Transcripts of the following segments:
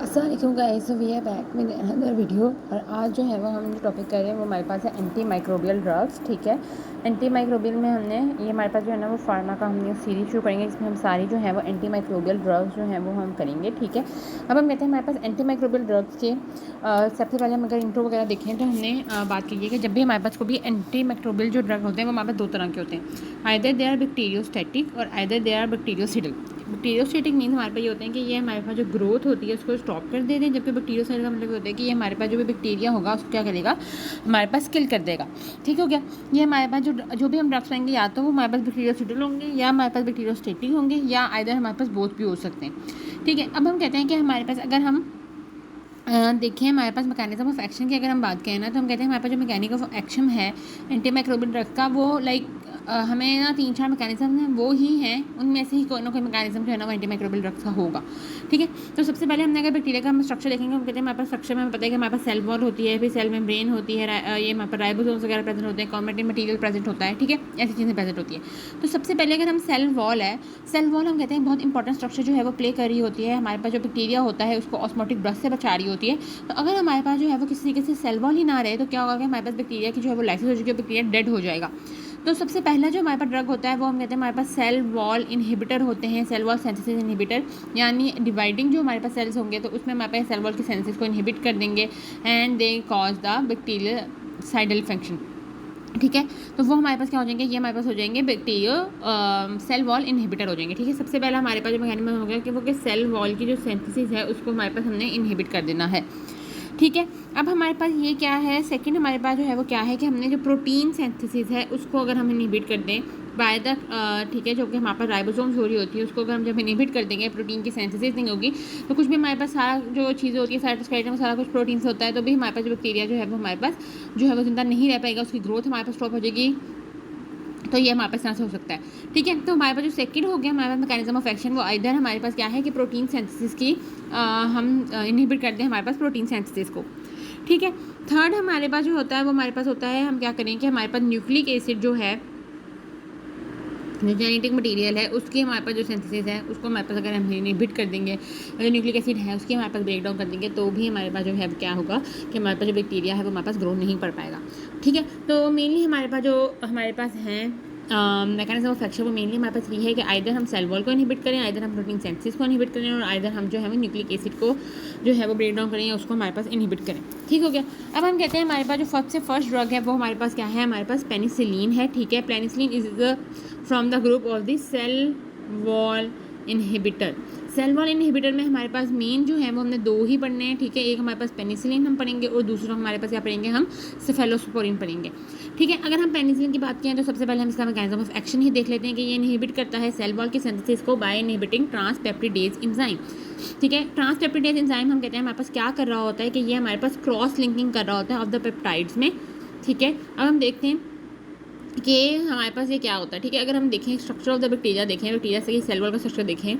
अस्सलामुअलैकुम guys, so we are back with another video. और आज जो है वो हम जो टॉपिक कर रहे हैं वो हमारे पास है एंटी माइक्रोबियल ड्रग्स। ठीक है, एंटी माइक्रोबियल में हमने ये हमारे पास जो है ना वो फार्मा का हमने सीरीज शुरू करेंगे जिसमें हम सारी जो है वो एंटी माइक्रोबियल ड्रग्स जो हैं वो हम करेंगे। ठीक है, अब हम कहते हैं हमारे पास एंटी माइक्रोबियल ड्रग्स के सबसे पहले हम अगर इंट्रो वगैरह देखें तो हमने बात की है कि जब भी हमारे पास कोई भी एंटी माइक्रोबियल जो ड्रग होते हैं वो हमारे पास दो तरह के होते हैं, आइदर दे आर बैक्टीरियोस्टैटिक और either they are bactericidal. Bacteriostatic means हमारे पास ये होते हैं कि ये हमारे पास जो ग्रोथ होती है उसको स्टॉप कर देते हैं, जबकि बैक्टीरियोसाइड का मतलब होता है कि ये हमारे पास जो भी बैक्टीरिया होगा उसको क्या करेगा, हमारे पास किल कर देगा। ठीक हो गया, ये हमारे पास जो भी हम ड्रग्स लेंगे या तो वो हमारे पास बैक्टीरियोसिडल होंगे या हमारे पास बैक्टीरियोस्टैटिक होंगे या आइदर हमारे पास बोथ भी हो सकते हैं। ठीक है, अब हम कहते हैं कि हमारे पास अगर हम देखिए हमारे पास मैकेनिज्म ऑफ एक्शन की अगर हम बात करें ना तो हम कहते हैं हमारे पास जो मैकेनिक ऑफ एक्शन है एंटी माइक्रोबियल ड्रग का वो हमें ना 3-4 मैकेनिज्म हैं वो ही हैं, उनमें से ही कोई ना कोई मैकेनिज्म जो है ना वो एंटी माइक्रोबियल ड्रग्स का होगा। ठीक है, तो सबसे पहले हमने अगर बैक्टीरिया का हम स्ट्रक्चर देखेंगे, हम कहते हैं हमारे पास स्ट्रक्चर में हमें पता है कि हमारे पास सेल वॉल होती है, फिर सेल मेम्ब्रेन होती है, ये हमारे पास राइबोसोम्स वगैरह प्रेजेंट होते हैं, कॉम्बिनेटिव मटेरियल प्रेजेंट होता है। ठीक है, ऐसी चीज़ें प्रेजेंट होती है। तो सबसे पहले अगर हम सेल वॉल है, सेल वॉल हम कहते हैं बहुत इंपॉर्टेंट स्ट्रक्चर जो है वो प्ले कर रही होती है, हमारे पास जो बैक्टीरिया होता है उसको ऑस्मोटिक ब्रश से बचा रही होती है। तो अगर हमारे पास जो है वो किसी तरीके से सेल वॉल ही ना रहे तो क्या होगा कि हमारे पास बैक्टीरिया की जो है वो लाइसिस हो जाएगी, बैक्टीरिया डेड हो जाएगा। तो सबसे पहला जो हमारे पास ड्रग होता है वो हम कहते हैं हमारे पास सेल वॉल इनहिबिटर होते हैं, सेल वॉल सिंथेसिस इनहिबिटर, यानी डिवाइडिंग जो हमारे पास सेल्स होंगे तो उसमें हमारे पास सेल वॉल के सिंथेसिस को इनहिबिट कर देंगे and they cause the bacterial function. ठीक है, तो वो हमारे पास क्या हो जाएंगे, ये हमारे पास हो जाएंगे बैक्टीरियो सेल वॉल इनहिबिटर हो जाएंगे। ठीक है, सबसे पहला हमारे पास जो मैकेनिज्म हो गया कि वो कि सेल वॉल की जो सिंथेसिस है उसको हमारे पास हमने इनहिबिट कर देना है। ठीक है, अब हमारे पास ये क्या है, सेकंड हमारे पास जो है वो क्या है कि हमने जो प्रोटीन सिंथेसिस है उसको अगर हम इनहिबिट कर दें बाय द ठीक है, जो कि हमारे पास राइबोसोम्स हो रही होती है उसको अगर हम जब इनहिबिट कर देंगे, प्रोटीन की सिंथेसिस नहीं होगी तो कुछ भी हमारे पास सारा जो चीज़ें होती है साइटोस्केलेटन में सारा कुछ प्रोटीन से होता है, तो भी हमारे पास जो बैक्टीरिया जो है वो हमारे पास जो है वो जिंदा नहीं रह पाएगा, उसकी ग्रोथ हमारे पास स्टॉप हो जाएगी। तो ये हमारे पास यहाँ से हो सकता है। ठीक है, तो हमारे पास जो सेकंड हो गया हमारे पास मैकेनिज्म ऑफ एक्शन, वो इधर हमारे पास क्या है कि प्रोटीन सिंथेसिस की हम इनहिबिट कर दें हमारे पास प्रोटीन सिंथेसिस को। ठीक है, थर्ड हमारे पास जो होता है वो हमारे पास होता है, हम क्या करें कि हमारे पास न्यूक्लिक एसिड जो है, जो जेनेटिक मटेरियल है उसकी हमारे पास जो सिंथेसिस है उसको हमारे पास अगर हम इनहिबिट कर देंगे, अगर न्यूक्लिक एसिड है उसकी हमारे पास ब्रेक डाउन कर देंगे तो भी हमारे पास जो है क्या होगा कि हमारे पास जो बैक्टीरिया है वो हमारे पास ग्रो नहीं कर पाएगा। ठीक है, तो मेनली हमारे पास जो हमारे पास हैं मैकेनिज्म ऑफ एक्शन वो मेनली हमारे पास ये है कि आइदर हम सेल वॉल को इनहिबिट करें, आइदर हम प्रोटीन सिंथेसिस को इनहिबिट करें और आइदर हम जो है वो न्यूक्लिक एसिड को जो है वो ब्रेक डाउन करें या उसको हमारे पास इनहिबिट करें। ठीक हो गया, अब हम कहते हैं हमारे पास जो फर्स्ट ड्रग है वो हमारे पास क्या है, हमारे पास पेनिसिलिन है। ठीक है, penicillin is the from the group of the cell wall inhibitor. Cell wall inhibitor में हमारे पास मेन जो है वो हमने दो ही पढ़ने हैं। ठीक है, एक हमारे पास पेनिसिलिन हम पढ़ेंगे और दूसरा हमारे पास क्या पढ़ेंगे, हम सेफेलोस्पोरिन पढ़ेंगे। ठीक है, अगर हम पेनिसिलिन की बात करें तो सबसे पहले हम इसका मैकेनिज्म ऑफ एक्शन ही देख लेते हैं कि ये इनहिबिट करता है सेल वॉल की सिंथेसिस को बाय इनहिबिटिंग ट्रांसपेप्टिडेज एंजाइम। ठीक है, ट्रांसपेप्टिडेज एंजाइम हम कहते हैं हमारे पास क्या कर रहा होता है कि ये हमारे पास क्रॉस लिंकिंग कर रहा होता है ऑफ द पेप्टाइड्स में। ठीक है, अब हम देखते हैं कि हमारे पास ये क्या होता है। ठीक है, अगर हम देखें स्ट्रक्चर ऑफ द बैक्टीरिया देखें, बैक्टीरिया से सेल वॉल का स्ट्रक्चर देखें।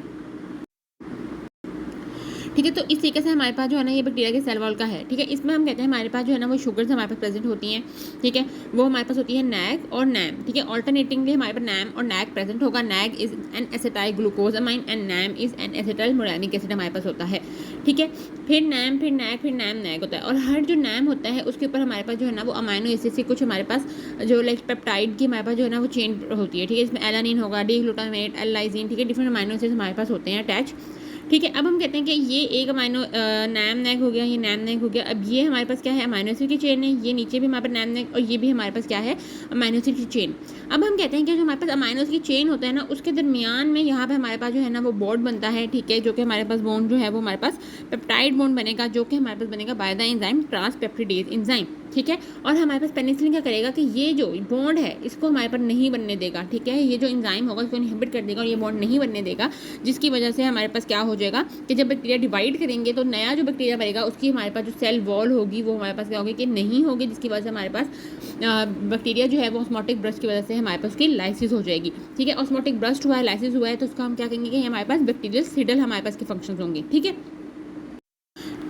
ठीक है, तो इस तरीके से हमारे पास जो है ना ये बैक्टीरिया के सेल वॉल का है। ठीक है, इसमें हम कहते हैं हमारे पास जो है ना वो शुगर्स हमारे पास प्रेजेंट होती हैं। ठीक है, वो हमारे पास होती है नैग और नैम। ठीक है, ऑल्टरनेटिंगली हमारे पास नैम और नैग प्रेजेंट होगा। NAG is N acetyl glucosamine and NAM is N acetyl muramic acid हमारे पास होता है। ठीक है, फिर नैम, फिर नैग, फिर नैम, नैग होता है। और हर जो नैम होता है उसके ऊपर हमारे पास जो है ना वो अमाइनो एसिड से कुछ हमारे पास जो लाइक पेप्टाइड की हमारे पास जो है ना वो चेन होती है। ठीक है, इसमें एलानिन होगा, डी ग्लूटामेट, एल लाइसिन। ठीक है, डिफरेंट अमाइनो एसिड हमारे पास होते हैं अटैच। ठीक है, अब हम कहते हैं कि ये एक अमाइनो नैम नैग हो गया, ये नैम नैग हो गया। अब ये हमारे पास क्या है, अमाइनो एसिड की चेन है, ये नीचे भी हमारे पास नैम नैग और ये भी हमारे पास क्या है, अमाइनो एसिड की चेन। अब हम कहते हैं कि जो हमारे पास अमाइनो एसिड की चेन होता है ना उसके दरमियान में यहाँ पे हमारे पास जो है ना वो बॉन्ड बनता है। ठीक है, जो कि हमारे पास बॉन्ड जो है वो हमारे पास पेप्टाइड बॉन्ड बनेगा, जो कि हमारे पास बनेगा बाय द एंजाइम ट्रांसपेप्टिडेज एंजाइम। ठीक है, और हमारे पास पेनिसिलिन क्या करेगा कि ये जो बॉन्ड है इसको हमारे पास नहीं बनने देगा। ठीक है, ये जो एंजाइम होगा इसको इनहिबिट कर देगा और ये बॉन्ड नहीं बनने देगा, जिसकी वजह से हमारे पास क्या हो जाएगा कि जब बैक्टीरिया डिवाइड करेंगे तो नया जो बैक्टीरिया बनेगा उसकी हमारे पास जो सेल वॉल होगी वो हमारे पास क्या होगी कि नहीं होगी, जिसकी वजह से हमारे पास बैक्टीरिया जो है वो ऑस्मोटिक ब्रस्ट की वजह से हमारे पास उसकी लाइसिस हो जाएगी। ठीक है, ऑस्मोटिक ब्रस्ट हुआ है, लाइसिस हुआ है, तो उसका हम क्या कहेंगे कि हमारे पास बैक्टीरियल सिडल हमारे पास के फंक्शंस होंगे। ठीक है,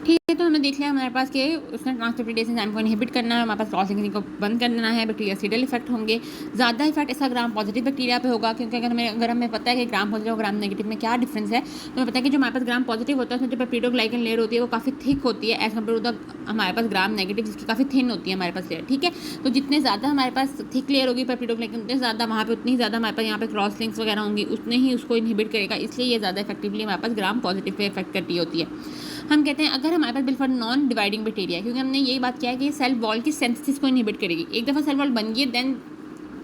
ठीक है, तो हमने देख लिया हमारे पास कि उसने ट्रांसपेप्टिडेज एंजाइम को इनहिबिट करना है, हमारे पास क्रॉस लिंकिंग को बंद कर देना है, बैक्टीरियासिडल इफेक्ट होंगे। ज़्यादा इफेक्ट इसका ग्राम पॉजिटिव बैक्टीरिया पे होगा, क्योंकि अगर हमें पता है कि ग्राम पॉजिटिव और ग्राम नेगेटिव में क्या डिफरेंस है, तो हमें पता है कि जो हमारे पास ग्राम पॉजिटिव होता है उसमें जो पेप्टिडोग्लाइकन लेयर होती है वो काफ़ी थिक होती है एज कम्पेयर टू द हमारे पास ग्राम नेगेटिव जिसकी काफ़ी थिन होती है हमारे पास लेयर। ठीक है, तो जितने ज़्यादा हमारे पास थिक लेयर होगी पेप्टिडोग्लाइकन, उतने ज़्यादा वहाँ पे उतनी ज़्यादा हमारे पास यहाँ पे क्रॉस लिंक्स वगैरह होंगी, उतने ही उसको इनहिबिट करेगा, इसलिए ये ज़्यादा इफेक्टिवली हमारे पास ग्राम पॉजिटिव पे इफेक्ट करती होती है। हम कहते हैं अगर हमारे पास बिल्कुल नॉन डिवाइडिंग बैक्टीरिया, क्योंकि हमने यही बात किया है कि सेल वॉल की सिंथेसिस को इनहिबिट करेगी। एक दफ़ा सेल वॉल बन गई then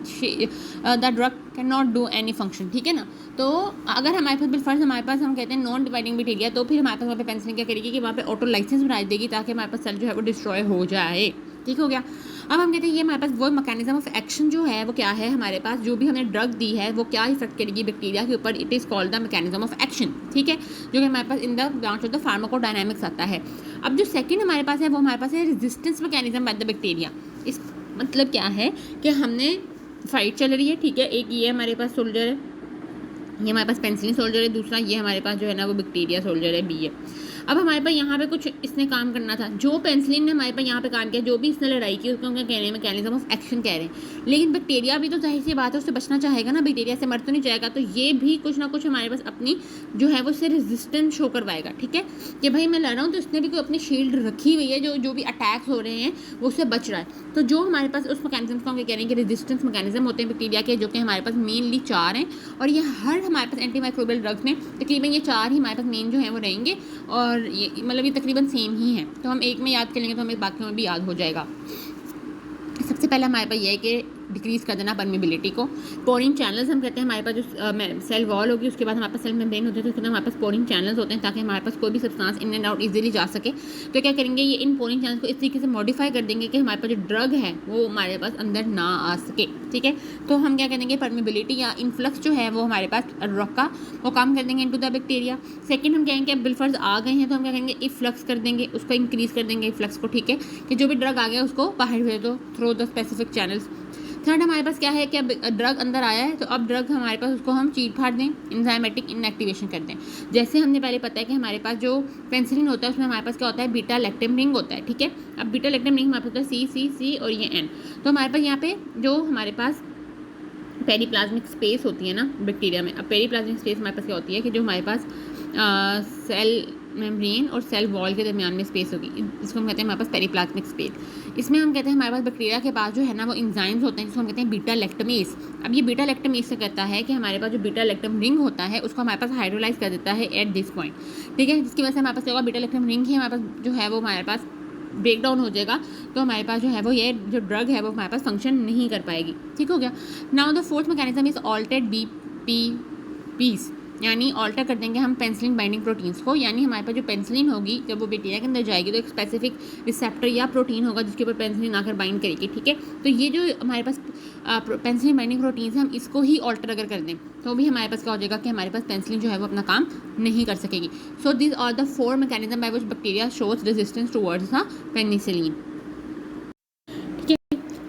the drug can not do any function. ठीक है ना, तो अगर हमारे पास बिल्फर्ज हमारे पास हम कहते हैं नॉन डिवाइडिंग बैक्टीरिया, तो फिर हमारे पास वहाँ पे पेनिसिलिन क्या करेगी कि वहाँ पे ऑटोलाइसिस बना देगी ताकि हमारे पास सेल जो है वो डिस्ट्रॉय हो जाए। ठीक हो गया। अब हम कहते हैं ये हमारे पास वो मैकेनिज्म ऑफ एक्शन जो है वो क्या है, हमारे पास जो भी हमने ड्रग दी है वो क्या इफेक्ट करेगी बैक्टीरिया के ऊपर, it is called the mechanism of action. ठीक है, जो कि हमारे पास in the branch of the pharmacodynamics आता है। अब जो सेकंड हमारे पास है वो हमारे पास है resistance mechanism bye the bacteria. इस मतलब क्या है कि हमने फाइट चल रही है, ठीक है, एक ये हमारे पास सोल्जर है, ये हमारे पास पेनिसिलिन सोल्जर है, दूसरा ये हमारे पास जो है ना वो बैक्टीरिया सोल्जर है, बी है। अब हमारे पास यहाँ पे कुछ इसने काम करना था, जो पेनिसिलिन ने हमारे पास यहाँ पे काम किया, जो भी इसने लड़ाई की उसको हम क्या कह रहे हैं, मैकेनिज्म ऑफ एक्शन कह रहे हैं। लेकिन बैक्टीरिया भी तो जाहिर सी बात है उससे बचना चाहेगा ना, बैक्टीरिया से मर तो नहीं जाएगा, तो ये भी कुछ ना कुछ हमारे पास अपनी जो है वो उससे रेजिस्टेंस शो करवाएगा। ठीक है, कि भाई मैं लड़ रहा हूँ तो इसने भी कोई अपनी शील्ड रखी हुई है, जो भी अटैक्स हो रहे हैं वो उससे बच रहा है। तो जो हमारे पास उस मैकेनिज्म को हम कह रहे हैं कि रेजिस्टेंस मैकेनिज्म होते हैं बैक्टीरिया के, जो कि हमारे पास मेनली 4 हैं, और ये हर हमारे पास एंटी माइक्रोबियल ड्रग्स में तकरीबन ये 4 ही हमारे पास मेन जो है वो रहेंगे, और ये मतलब ये तकरीबन सेम ही है। तो हम एक में याद कर लेंगे तो हमें बाकियों में भी याद हो जाएगा। सबसे पहले हमारे पास ये है कि डिक्रीज़ कर देना परमिबिलिटी को। पोरिंग चैनल्स हम कहते हैं हमारे पास जो सेल वॉल होगी उसके बाद हमारे पास सेल मेम्ब्रेन होती है, तो उसके बाद हमारे पास पोरिंग चैनल्स होते हैं ताकि हमारे पास कोई भी substance in and out easily जा सके। तो क्या करेंगे, ये इन पोरिंग चैनल्स को इस तरीके से मॉडिफाई कर देंगे कि हमारे पास जो ड्रग है वो हमारे पास अंदर ना आ सके। ठीक है, तो हम क्या करेंगे, परमिबिलिटी या इनफ्लक्स जो है वो हमारे पास ड्रग का वो काम कर देंगे इनटू द बैक्टीरिया। सेकंड हम कहेंगे बिल्फर्स आ गए हैं तो हम क्या करेंगे, इफ्लक्स कर देंगे, उसको इंक्रीज़ कर देंगे इफ्लक्स को। ठीक है, कि जो भी ड्रग आ गया उसको बाहर भेज दो through the specific channels. Third हमारे पास क्या है कि अब ड्रग अंदर आया है तो अब ड्रग हमारे पास उसको हम चीर फाड़ दें, इंजाइमेटिक इनएक्टिवेशन कर दें। जैसे हमने पहले पता है कि हमारे पास जो पेनिसिलिन होता है उसमें हमारे पास क्या होता है, बीटा लैक्टम रिंग होता है। ठीक है, अब बीटा लैक्टम रिंग हमारे पास होता है C और ये N। तो हमारे पास यहाँ पे जो हमारे पास पेरीप्लाज्मिक स्पेस होती है ना बैक्टीरिया में, अब पेरीप्लाज्मिक स्पेस हमारे पास क्या होती है कि जो हमारे पास सेल मेम्ब्रेन और सेल वॉल के दरमियान में स्पेस होगी, इसको हम कहते हैं हमारे पास पेरीप्लाज्मिक स्पेस। इसमें हम कहते हैं हमारे पास बैक्टीरिया के पास जो है ना वो एंजाइम्स होते हैं जिसको हम कहते हैं बीटा लैक्टमेज। अब ये बीटा लैक्टमेज से कहता है कि हमारे पास जो बीटा लैक्टम रिंग होता है उसको हमारे पास हाइड्रोलाइज कर देता है एट दिस पॉइंट। ठीक है, जिसकी वजह से हमारे पास क्या होगा, बीटा लैक्टम रिंग ही हमारे पास जो है वो हमारे पास ब्रेक डाउन हो जाएगा, तो हमारे पास जो है वो ये जो ड्रग है वो हमारे पास फंक्शन नहीं कर पाएगी। ठीक हो गया। Now the fourth mechanism is altered BPPs, यानी ऑल्टर कर देंगे हम पेनिसिलिन बाइंडिंग प्रोटीन्स को, यानी हमारे पास जो पेनिसिलिन होगी जब वो बैक्टीरिया के अंदर जाएगी तो एक स्पेसिफिक रिसेप्टर या प्रोटीन होगा जिसके ऊपर पेनिसिलिन आकर बाइंड करेगी। ठीक है, तो ये जो हमारे पास पेनिसिलिन बाइंडिंग प्रोटीन्स हैं हम इसको ही ऑल्टर अगर कर दें तो भी हमारे पास क्या हो जाएगा कि हमारे पास पेनिसिलिन जो है वो अपना काम नहीं कर सकेगी। So this are the 4 mechanism by which bacteria shows resistance towards the penicillin.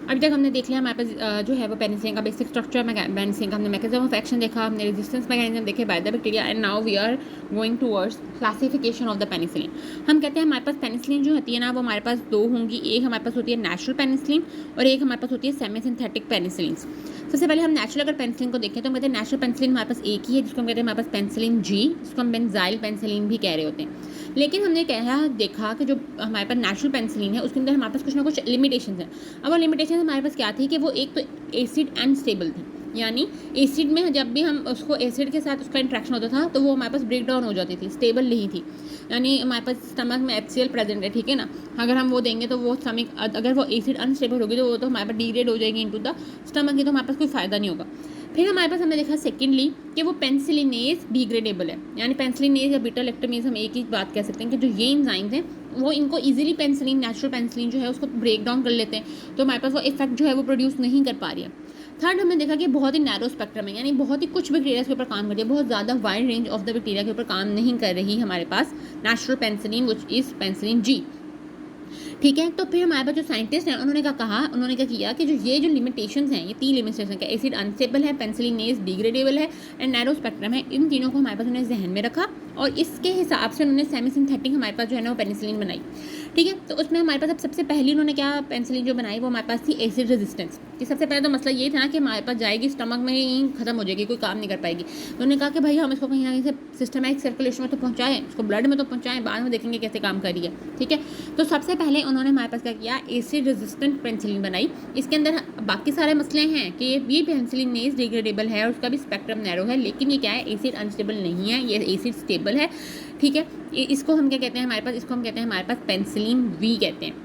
अभी तक हमने देख लिया हमारे पास जो है वो पेनिसिलिन का बेसिक स्ट्रक्चर, पेनिसिलिन का हमने मैकेनिज्म ऑफ एक्शन देखा, हमने रेजिस्टेंस मैकेनिज्म देखे by the bacteria, and now we are going towards classification of the penicillin. हम कहते हैं हमारे पास पेनिसिलिन जो होती है ना वो हमारे पास 2 होंगी, एक हमारे पास होती है नेचुरल पेनिसिलिन और एक हमारे पास होती है सेमी सिंथेटिक पेनिसिलिन। सबसे पहले हम नेचुरल अगर पेनिसिलिन को देखें तो हम कहते हैं नेचुरल पेनिसिलिन हमारे पास एक ही है जिसको हम कहते हैं हमारे पास पेनिसिलिन G, जिसको हम बेंजाइल पेनिसिलिन भी कह रहे होते हैं। लेकिन हमने देखा कि जो हमारे पास नेचुरल पेनिसिलिन है उसके अंदर हमारे पास कुछ ना कुछ लिमिटेशंस हैं। अब वो लिमिटेशन हमारे पास क्या थी कि वो एक तो एसिड अनस्टेबल थी, यानी एसिड में जब भी हम उसको एसिड के साथ उसका इंट्रैक्शन होता था तो वो हमारे पास ब्रेक डाउन हो जाती थी, स्टेबल नहीं थी। यानी हमारे पास स्टमक में HCl प्रेजेंट है, ठीक है ना, अगर हम वो देंगे तो वो स्टमक अगर वो एसिड अनस्टेबल होगी तो वो तो हमारे पास डिग्रेड हो जाएगी इनटू द स्टमक, तो हमारे पास कोई फ़ायदा नहीं होगा। फिर हमारे पास हमने देखा सेकेंडली कि वो पेनिसिलिनेज डिग्रेडेबल है, यानी पेनिसिलिनेज या बीटा लैक्टमेज हम एक ही बात कह सकते हैं कि जो ये एंजाइम्स हैं वो इनको इजीली पेनिसिलिन नेचुरल पेनिसिलिन जो है उसको ब्रेक डाउन कर लेते हैं, तो हमारे पास वो इफेक्ट जो है वो प्रोड्यूस नहीं कर पा रही है। थर्ड हमने देखा कि बहुत ही नैरो स्पेक्ट्रम है, यानी बहुत ही कुछ बैक्टीरिया के ऊपर काम करती है, बहुत ज़्यादा wide range of the bacteria के ऊपर काम नहीं कर रही हमारे पास natural penicillin which is penicillin G। ठीक है। तो फिर हमारे पास जो साइंटिस्ट हैं उन्होंने क्या किया कि जो लिमिटेशंस हैं, ये 3 लिमिटेशन का एसिड अनस्टेबल है, पेनिसिलिनेज डिग्रेडेबल है एंड नैरो स्पेक्ट्रम है, इन तीनों को हमारे पास उन्होंने जहन में रखा और इसके हिसाब से उन्होंने सेमी सिंथेटिक हमारे पास जो है ना वो पेनिसिलिन बनाई। ठीक है। तो उसमें हमारे पास अब सबसे पहली उन्होंने क्या पेनिसिलिन जो बनाई वो हमारे पास थी एसिड रेजिस्टेंस। कि सबसे पहले तो मसला ये था ना कि हमारे पास जाएगी स्टमक में ही खत्म हो जाएगी, कोई काम नहीं कर पाएगी। तो उन्होंने कहा कि भाई हम इसको कहीं ना कहीं से सिस्टमैटिक सर्कुलेशन में तो पहुँचाएं, इसको ब्लड में तो पहुँचाएं, बाद में देखेंगे कैसे काम कर रही है। ठीक है। तो सबसे पहले उन्होंने हमारे पास क्या किया, एसिड रेजिस्टेंट पेनिसिलिन बनाई। इसके अंदर बाकी सारे मसले हैं कि ये पेनिसिलिनेज डिग्रेडेबल है और उसका भी स्पेक्ट्रम नैरो है, लेकिन ये क्या है, एसिड अनस्टेबल नहीं है, ये एसिड स्टेबल है। ठीक है। इसको हम क्या कहते हैं हमारे पास, इसको हम कहते हैं हमारे पास पेनिसिलिन वी कहते हैं।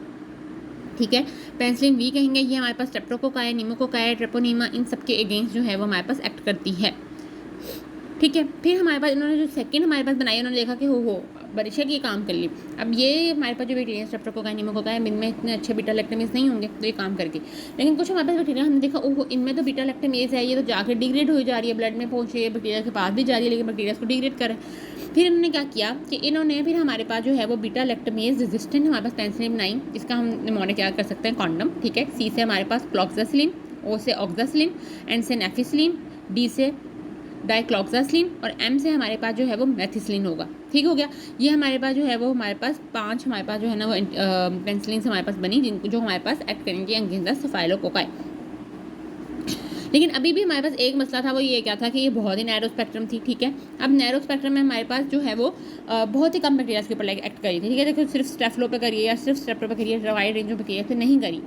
ठीक है। पेनिसिलिन वी कहेंगे, ये हमारे पास स्ट्रेप्टोकोकाई, निमोकोकाई, ट्रेपोनीमा, इन सब के अगेंस्ट जो है वो हमारे पास एक्ट करती है। ठीक है। फिर हमारे पास इन्होंने जो सेकंड हमारे पास बनाई, उन्होंने देखा कि हो बरिशा की काम कर ली। अब ये हमारे पास जो बैक्टीरिया स्ट्रेप्टोकोकाई, निमोकोकाई, इनमें इतने अच्छे बीटा लैक्टमेज नहीं होंगे तो ये काम करके, लेकिन कुछ हमारे पास बैक्टीरिया हमने देखा ओहो इनमें तो बीटा लैक्टमेज है, ये तो जाकर डिग्रेड हो जा रही है, ब्लड में पहुँच रही है, बैक्टीरिया के पास भी जा रही है, लेकिन बैक्टीरिया को डिग्रेड कर रहा है। फिर इन्होंने क्या किया कि इन्होंने फिर हमारे पास जो है वो बीटा लैक्टमेज रेजिस्टेंट हमारे पास पेनिसिलिन बनाई, जिसका हम निमोनिक क्या कर सकते हैं, कॉन्डम। ठीक है। सी से हमारे पास क्लॉक्सासिलिन, ओ से ऑक्सासिलिन, एन से नेफिसिलिन, डी से डाइक्लॉक्सासिलिन और एम से हमारे पास जो है वो मेथिसिलिन होगा। ठीक हो गया। ये हमारे पास जो है वो हमारे पास 5 हमारे पास जो है ना वो पेनिसिलिन हमारे पास बनी, जिनको जो हमारे पास एक्ट करेंगे अगेंस्ट द स्टेफाइलोकोकाई। लेकिन अभी भी हमारे पास एक मसला था, वो ये क्या था कि ये बहुत ही नैरो स्पेक्ट्रम थी। ठीक है। अब नैरो स्पेक्ट्रम में हमारे पास जो है वो बहुत ही कम बैक्टीरिया के ऊपर एक्ट करी थी। ठीक है। देखो सिर्फ स्टेफलो पे करिए या सिर्फ स्ट्रेप्टो पे करिए, वाइड रेंज पे करिए, फिर नहीं करी।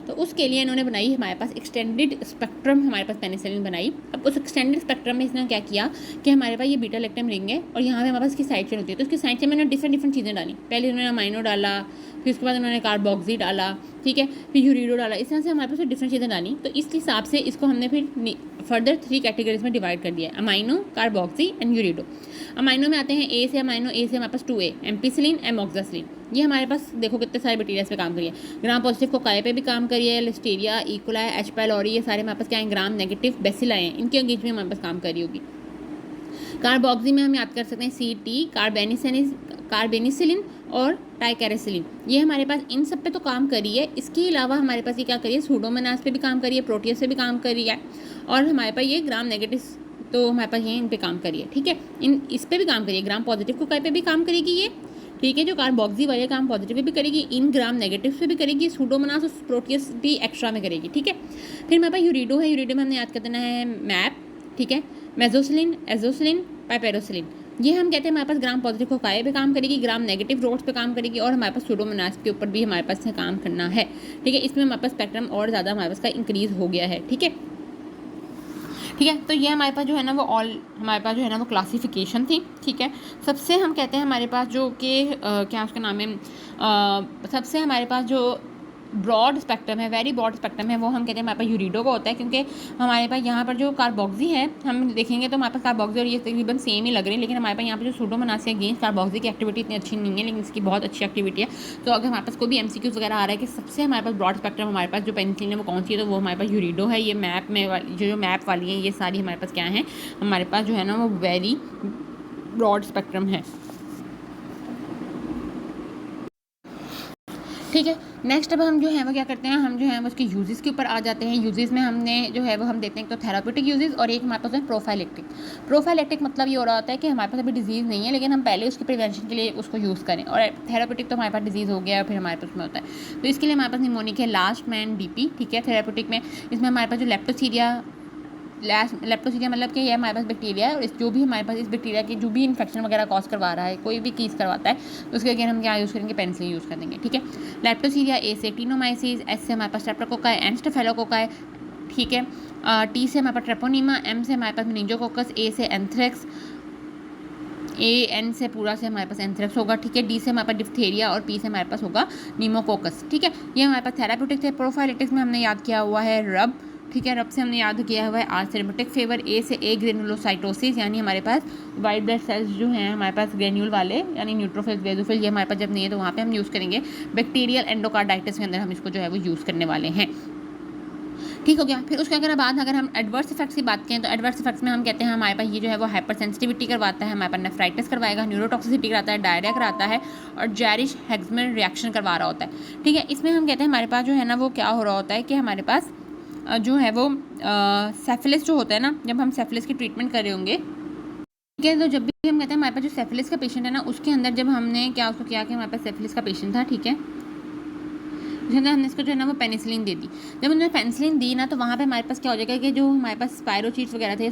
तो उसके लिए इन्होंने बनाई हमारे पास एक्सटेंडेड स्पेक्ट्रम हमारे पास पेनिसिलिन बनाई। अब उस एक्सटेंडेड स्पेक्ट्रम में इसने क्या किया कि हमारे पास ये बीटा लैक्टम रिंग है और यहाँ पे हमारे पास इसकी साइड चेन होती है, तो उसकी साइड चेन में डिफरेंट चीज़ें डाली। पहले उन्होंने अमाइनो डाला, फिर उसके बाद उन्होंने कार्बोक्सी डाला। ठीक है। फिर यूरिडो डाला। इस तरह से हमारे पास डिफरेंट चीज़ें डाली। तो इस हिसाब से इसको हमने फिर फर्दर 3 कैटेगरीज में डिवाइड कर दिया है, अमाइनो, कार्बोक्सी एंड यूरिडो। अमाइनो में आते हैं ए से अमाइनो, ए से हमारे पास 2A, एम्पिसिलिन, एमोक्सासिलिन। ये हमारे पास देखो कितने सारे बैक्टीरिया पे काम करिए, ग्राम पॉजिटिव कोकाई पे भी काम करिए, लिस्टीरिया, इकोलाई, एच पाइलोरी, ये सारे हमारे पास क्या है, ग्राम नेगेटिव बेसिलाई हैं, इनके अगेंस्ट में हमारे पास काम करी होगी। कार्बोक्सी में हम याद कर सकते हैं CT, कार्बेनिसिलिन और टाइकैरेसिलिन, ये हमारे पास इन सब पे तो काम करी है। इसके अलावा हमारे पास ये क्या करिए, सूडोमोनास पे भी काम करिए, प्रोटियस पे भी काम करी है, और हमारे पास ये ग्राम नेगेटिव तो हमारे पास ये इन पे काम करिए। ठीक है। इस पे भी काम करिए, ग्राम पॉजिटिव कोकाई पे भी काम करेगी ये। ठीक है। जो कार्बोक्सी वाले काम पॉजिटिव पे भी करेगी, इन ग्राम नेगेटिव पे भी करेगी, सूडोमोनास और प्रोटियस भी एक्स्ट्रा में करेगी। ठीक है। फिर हमारे पास यूरिडो है, यूरिडो में हमने याद कर देना है मैप। ठीक है। मेजोसिलिन, एजोसिलिन, पाइपेरोसिलिन, ये हम कहते हैं हमारे पास ग्राम पॉजिटिव कोकाई पे काम करेगी, ग्राम नेगेटिव रोड्स पे काम करेगी, और हमारे पास सूडोमोनास के ऊपर भी हमारे पास से काम करना है। ठीक है। इसमें हमारे पास स्पेक्ट्रम और ज़्यादा हमारे पास का इंक्रीज हो गया है। ठीक है। ठीक है। तो ये हमारे पास जो है ना वो हमारे पास जो है ना वो क्लासिफिकेशन थी। ठीक है। सबसे हम कहते हैं हमारे पास जो कि क्या उसका नाम है, सबसे हमारे पास जो ब्रॉड स्पेक्ट्रम है, वेरी ब्रॉड स्पेक्ट्रम है, वो हम कहते हैं हमारे पास यूरिडो का होता है, क्योंकि हमारे पास यहाँ पर जो कार्बोक्सी है हम देखेंगे तो हमारे पास कार्बोक्सी और ये तकरीबन सेम ही लग रहे हैं, लेकिन हमारे पास यहाँ पर जो सूडोमोनास के अगेंस्ट कार्बोक्सी की एक्टिविटी इतनी अच्छी नहीं है, लेकिन इसकी बहुत अच्छी एक्टिविटी है। तो अगर हमारे पास कोई भी MCQs वगैरह आ रहा है कि सबसे हमारे पास ब्रॉड स्पेक्ट्रम हमारे पास जो पेनिसिलिन है वो कौन सी है, तो वो हमारे पास यूरिडो है। ये मैप में वाली जो मैप वाली है, ये सारी हमारे पास क्या है, हमारे पास जो है ना वो वेरी ब्रॉड स्पेक्ट्रम है। ठीक है। नेक्स्ट अब हम जो है वो क्या करते हैं, हम जो है वो उसके यूजेस के ऊपर आ जाते हैं। यूजेस में हमने जो है वो हम देते हैं तो थेराप्यूटिक यूजेस, और एक हमारे पास है प्रोफाइलेक्टिक। प्रोफाइलेक्टिक मतलब ये हो रहा होता है कि हमारे पास अभी डिजीज़ नहीं है, लेकिन हम पहले उसके प्रिवेंशन के लिए उसको यूज़ करें, और थेराप्यूटिक तो हमारे पास डिजीज़ हो गया और फिर हमारे पास में होता है, तो इसके लिए हमारे पास निमोनिक है, लास्ट मैन DP। ठीक है। थेराप्यूटिक में इसमें हमारे पास जो लेप्टोसीरिया मतलब कि ये हमारे पास बैक्टीरिया है, और जो भी हमारे पास इस बैक्टीरिया की जो भी इन्फेक्शन वगैरह कॉज करवा रहा है, कोई भी केस करवाता है, तो उसके अगेन हम क्या यूज़ करेंगे, पेनिसिलिन यूज़ कर देंगे। ठीक है। लेप्टोसीरिया, A से टिनोमाइसिस, S से हमारे पास स्ट्रेप्टोकोकाई एंड स्टेफिलोकोकाई। ठीक है। T से हमारे पास ट्रेपोनीमा, M से हमारे पास मेनिंजोकोकस, A से एंथ्रेक्स, N से पूरा से हमारे पास एंथ्रेक्स होगा। ठीक है। D से हमारे पास डिप्थेरिया और P से हमारे पास होगा निमोकोकस। ठीक है। ये हमारे पास थेराप्यूटिक थे। प्रोफाइलेटिक्स में हमने याद किया हुआ है रब। ठीक है। रब से हमने याद किया हुआ है आर से रिमोटिक फेवर, A से A ग्रेनुलोसाइटोसिस, यानी हमारे पास वाइट ब्लड सेल्स जो हैं हमारे पास ग्रेन्यूल वाले, यानी न्यूट्रोफिल्स, बेसोफिल, ये हमारे पास जब नहीं है तो वहाँ पे हम यूज़ करेंगे। बैक्टीरियल एंडोकार्डाइटिस के अंदर हम इसको जो है वो यूज़ करने वाले हैं। ठीक हो गया। फिर उसके बाद अगर हम एडवर्स इफेक्ट्स की बात करें तो एडवर्स इफेक्ट्स में हम कहते हैं हमारे पास ये जो है वो हाइपर सेंसिटिविटी करवाता है, हमारे पास नेफ्राइटिस करवाएगा, न्यूरोटॉक्सिसिटी कराता है, डायरिया कराता है और जेरिश हेक्समन रिएक्शन करवा रहा होता है। ठीक है, इसमें हम कहते हैं हमारे पास जो है ना वो क्या हो रहा होता है कि हमारे पास जो है वो सेफिलिस जो होता है ना, जब हम सेफिलिस की ट्रीटमेंट कर रहे होंगे, ठीक है, तो जब भी हम कहते हैं हमारे पास जो सेफिलिस का पेशेंट है ना, उसके अंदर जब हमने क्या उसको किया कि हमारे पास सेफिलिस का पेशेंट था, ठीक है, उसके अंदर हमने इसको जो है ना वो पेनिसिलिन दे दी। जब उन्होंने पेनिसिलिन दी ना तो वहाँ पे हमारे पास क्या हो जाएगा कि जो हमारे पास स्पायरोचीट्स वगैरह थे,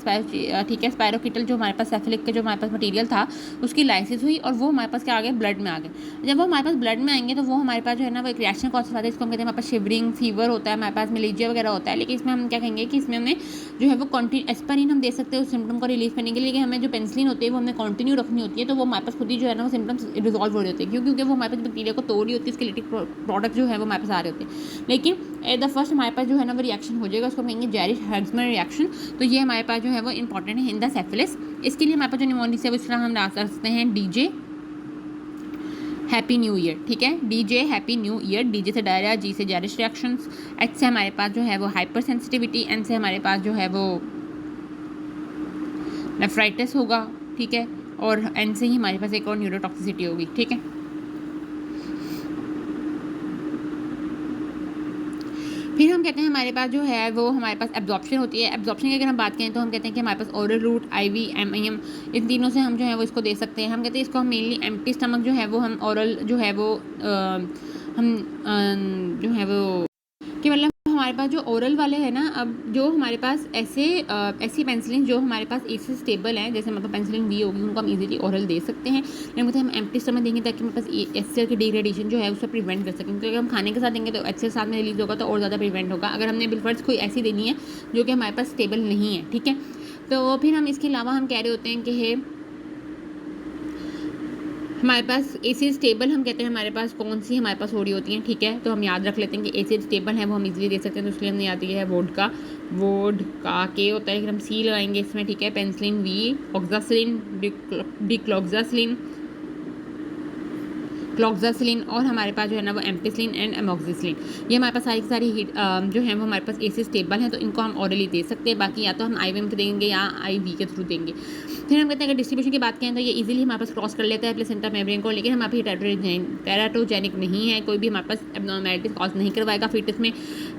ठीक है, स्पायरोकिटल जो हमारे पास सेफिलिक के जो हमारे पास मटेरियल था उसकी लाइसिस हुई और वो हमारे पास क्या आ गया, ब्लड में आ गए। जब वो हमारे पास ब्लड में आएंगे तो वो हमारे पास जो है ना वो एक रिएक्शन कॉज करवाता है, इसको हम कहते हैं हमारे पास शिवरिंग, फीवर होता है, हमारे पास मलेरिया वगैरह होता है। लेकिन इसमें हम क्या कहेंगे कि इसमें हमें जो है वो एस्पिरिन हम दे सकते हैं उस सिम्टम को रिलीफ करने के लिए, हमें जो पेनिसिलिन होती है वो हमें कंटिन्यू रखनी होती है, तो वो हमारे पास खुद ही जो है ना वो सिम्टम्स रिजॉल्व हो रहे होते हैं, क्योंकि वो हमारे पास बैक्टीरिया को तोड़ रही होती है, इसके लिटिक प्रोडक्ट जो है वो हमारे पास आ रहे होते हैं। लेकिन एट द फर्स्ट हमारे पास जो है ना वो रिएक्शन हो जाएगा, उसको कहेंगे जेरिश हेक्समन रिएक्शन। तो ये हमारे पास जो है वो इंपॉर्टेंट है इन द सेफिलिस। इसके लिए हमारे पास जो निमोनिक्स है वो इस तरह हम डाल सकते हैं डीजे हैप्पी न्यू ईयर। ठीक है, DJ happy new year. DJ से डायरिया, जी से जेरिश रिएक्शंस, एच से हमारे पास जो है वो हाइपर सेंसिटिविटी, एन से हमारे पास जो है वो नेफ्राइटिस होगा। ठीक है, और एन से ही हमारे पास एक और न्यूरोटॉक्सिसिटी होगी। ठीक है, फिर हम कहते हैं हमारे पास जो है वो हमारे पास एब्जॉर्प्शन होती है। एब्जॉर्प्शन की अगर हम बात करें तो हम कहते हैं कि हमारे पास ओरल रूट, आईवी, एमआईएम, इन तीनों से हम जो है वो इसको दे सकते हैं। हम कहते हैं इसको हम मेनली एम्प्टी स्टमक जो है वो हम ओरल जो है वो जो है वो कि मतलब हमारे पास जो ओरल वाले हैं ना, अब जो हमारे पास ऐसी पेंसिलिन जो हमारे पास एसी स्टेबल हैं, जैसे मतलब पेंसिलिन वी होगी, उनको हम इजीली ओरल दे सकते हैं। लेकिन मतलब हम एम्प्टी स्टमक देंगे ताकि हमारे पास एचसीएल की डिग्रेडेशन जो है उससे प्रिवेंट कर सकें, क्योंकि अगर हम खाने के साथ देंगे तो एचसीएल साथ में रिलीज होगा तो और ज़्यादा प्रिवेंट होगा। अगर हमने बिलफर्ज कोई ऐसी देनी है जो कि हमारे पास स्टेबल नहीं है, ठीक है, तो फिर हम इसके अलावा हम कह रहे होते हैं कि है हमारे पास एसिड स्टेबल, हम कहते हैं हमारे पास कौन सी हमारे पास हो रही होती हैं। ठीक है, तो हम याद रख लेते हैं कि एसिड स्टेबल है वो हम इजीली दे सकते हैं, तो इसलिए हमने याद किया है वोडका के होता है, लेकिन हम सी लगाएंगे इसमें। ठीक है, पेंसिलिन वी, ऑक्सासिलिन, डिक्लोक्सासिलिन, क्लोक्सासिलिन और हमारे पास जो है ना वो एम्पिसिलिन एंड एमोक्सिसिलिन, ये हमारे पास सारी की सारी जो है वो हमारे पास एसिड स्टेबल है, तो इनको हम ऑरली दे सकते हैं। बाकी या तो हम आईवी में देंगे या आईवी के थ्रू देंगे। फिर हम कहते हैं अगर डिस्ट्रीब्यूशन की बात करें तो ये इजीली हमारे पास क्रॉस कर लेता है प्लेसेंटा मेम्ब्रेन को, लेकिन हमारे पास टेराटोजेनिक नहीं है, कोई भी हमारे पास एब्नॉर्मैलिटीज कॉज नहीं करवाएगा फीटस में।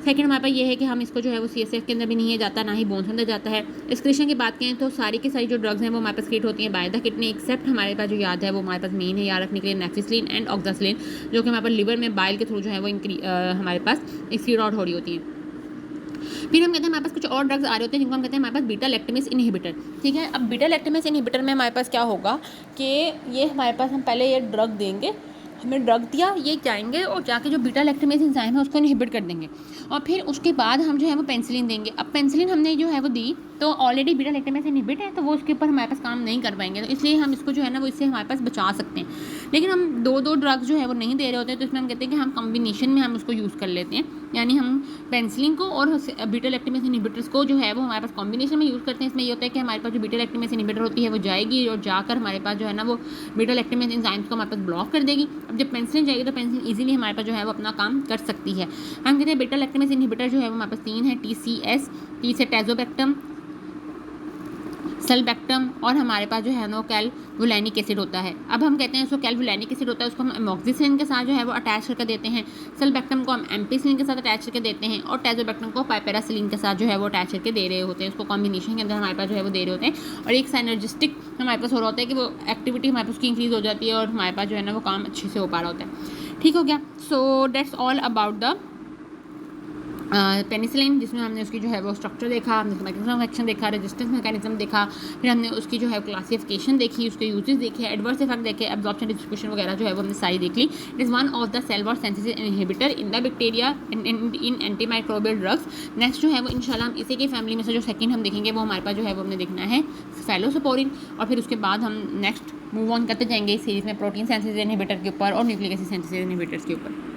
सेकंड हमारे पास ये है कि हम इसको जो है वो सीएसएफ के अंदर भी नहीं जाता, ना ही बोन्स अंदर जाता है। एक्सक्रीशन की बात करें तो सारी की सारी जो ड्रग्स हैं वो हमारे पास क्रिएट होती हैं बाय द किडनी, एक्सेप्ट हमारे पास जो याद है वो हमारे पास मेन है याद रखने के लिए नेफिसिलिन एंड ऑक्सासिलिन, जो कि हमारे पास लिवर में बाइल के थ्रू जो है वो हमारे पास एक्सक्रीट आउट हो रही होती है। फिर हम कहते हैं हमारे पास कुछ और ड्रग्स आ रहे होते हैं जिनको हम कहते हैं हमारे पास बीटा लैक्टेमेस इनहिबिटर। ठीक है, अब बीटा लैक्टेमेस इनहिबिटर में हमारे पास क्या होगा कि ये हमारे पास हम पहले ये ड्रग देंगे, हमें ड्रग दिया, ये जाएंगे और जाके जो बीटा लैक्टेमेस एंजाइम है उसको इनहिबिट कर देंगे, और फिर उसके बाद हम जो है वो पेंसिलिन देंगे। अब पेंसिलिन हमने जो है वो दी तो ऑलरेडी बीटा लैक्टेमेस इनहिबिट है, तो वो उसके ऊपर हमारे पास काम नहीं कर पाएंगे, तो इसलिए हम इसको जो है ना वो इससे हमारे पास बचा सकते हैं। लेकिन हम दो ड्रग्स जो है वो नहीं दे रहे होते, तो इसमें हम कहते हैं कि हम कॉम्बिनेशन में हम उसको यूज़ कर लेते हैं, यानी हम पेंसिलिन को और बीटा लैक्टेमेस इनहिबिटर्स को जो है वो हमारे पास कॉम्बिनेशन में यूज़ करते हैं। इसमें ये होता है कि हमारे पास जो बीटा लैक्टेमेस इनहिबिटर होती है वो जाएगी और जाकर हमारे पास जो है ना वो बीटा लैक्टेमेस एंजाइम्स को हमारे पास ब्लॉक कर देगी। अब जब पेंसिलिन जाएगी तो पेंसिलिन इजीली हमारे पास जो है वो अपना काम कर सकती है। हम कहते हैं बीटा लैक्टेमेस इनहिबिटर जो है वो हमारे पास 3 है, TCS, टी से टैजोबैक्टम, सेल्बैक्टम और हमारे पास जो है ना कैलवुलैनिक एसिड होता है। अब हम कहते हैं इसको कैलवुलैनिक एसिड होता है, उसको हम एमोक्सिसिलिन के साथ जो है वो अटैच करके देते हैं, सेल्बैक्टम को हम एम्पिसिलिन के साथ अटैच करके देते हैं और टैजोबैक्टम को पाइपेरासिलिन के साथ जो है वो अटैच करके दे रहे होते हैं। उसको कॉम्बिनेशन के अंदर हमारे पास जो है वो दे रहे होते हैं और एक साइनर्जिस्टिक हमारे पास हो रहा होता है कि वो एक्टिविटी हमारे पास उसकी इंक्रीज हो जाती है और हमारे पास जो है ना वो काम अच्छे से हो पा रहा होता है। ठीक हो गया, so that's all about the penicillin, जिसमें हमने उसकी जो है वो स्ट्रक्चर देखा, हमने उसका मैकेनिज्म ऑफ एक्शन देखा, रेजिस्टेंस मैकेनिज्म देखा, फिर हमने उसकी जो है क्लासिफिकेशन देखी, उसके यूजेस देखे, एडवर्स इफेक्ट देखे, एब्जॉर्प्शन डिस्ट्रीब्यूशन वगैरह जो है वो हमने सारी देख ली। It is one of the cell wall synthesis inhibitor in the bacteria in antimicrobial drugs. Next जो है वो इंशाल्लाह हम इसी की फैमिली में से जो सेकंड हम देखेंगे वो हमारे पास जो है वो हमने देखना है सेफेलोस्पोरिन, और फिर उसके बाद हम नेक्स्ट मूव ऑन करते जाएंगे इस सीरीज में प्रोटीन सिंथेसिस इनहिबिटर के ऊपर और न्यूक्लिक एसिड सिंथेसिस इनहिबिटर्स के ऊपर।